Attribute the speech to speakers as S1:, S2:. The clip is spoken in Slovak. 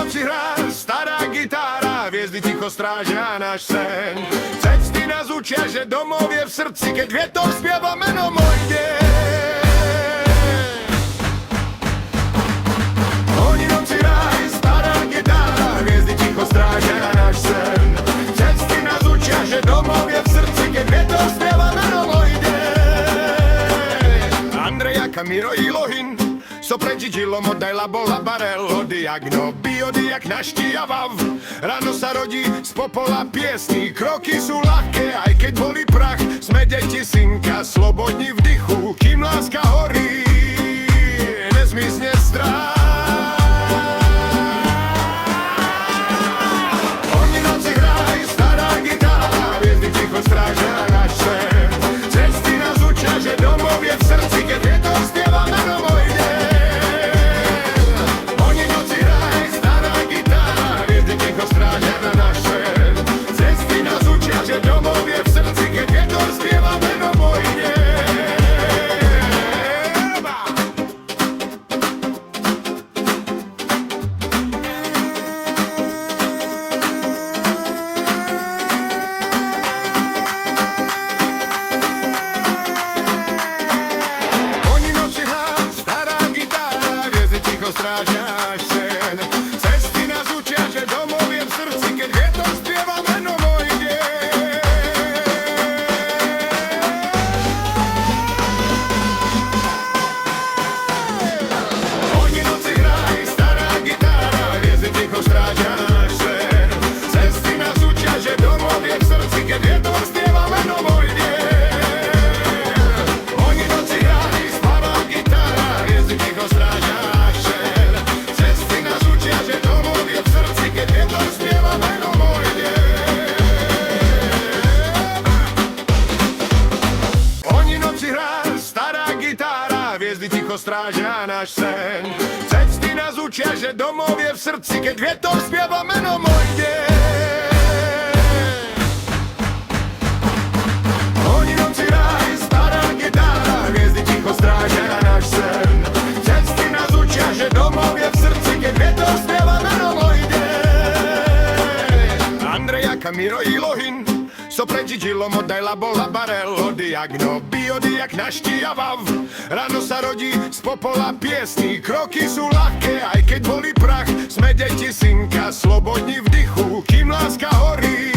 S1: noci hrá stará gitára, hviezdy ticho strážia náš sen. Cesty nás učia, že domov je v srdci, keď vietor spieva meno môj deň. Oni noci hrá stará gitára, hviezdy ticho strážia náš sen. Cesty nás učia, že domov je v srdci, keď vietor spieva meno môj deň. Andreja, Kamiro i Lohin sopre Gigilo, Modajla, Bola, Barel, Odiagno, Biody, jak naští a Vav. Ráno sa rodí z popola piesní, kroky sú ľahké, aj keď boli prach. Sme deti synka, slobodní v dychu, kým láska horí, nezmizne strach. Oni noci hraj, stará gitára, hviezdy ticho strážia náš sen. Cesty nás učia, že domov je v srdci, keď vietor spieva meno môj deň. Strážia náš sen. Cesty nás učia, že domov je v srdci, keď vietor spieva meno môj deň. Oni noci hraj, stará gitára, hviezdy ticho strážia náš sen. Cesty nás učia, že domov je v srdci, keď vietor spieva meno môj deň. Oni noci hraj, stará gitára, hviezdy ticho strážia. Hviezdy ticho strážia náš sen. Cesty nás učia, že domov je v srdci, keď vietor spieva meno môj deň. Oni noci hraj, stará gitára, hviezdy ticho strážia náš sen. Cesty nás učia, že domov je v srdci, keď vietor spieva meno môj deň. Andreja, Kamiro i Lohin sopre Gigilo, Modajla, Bola, Barel, Odiagno, Biody, jak naští a Vav. Ráno sa rodí z popola piesní, kroky sú ľahké, aj keď boli prach. Sme deti synka, slobodní v dychu, kým láska horí,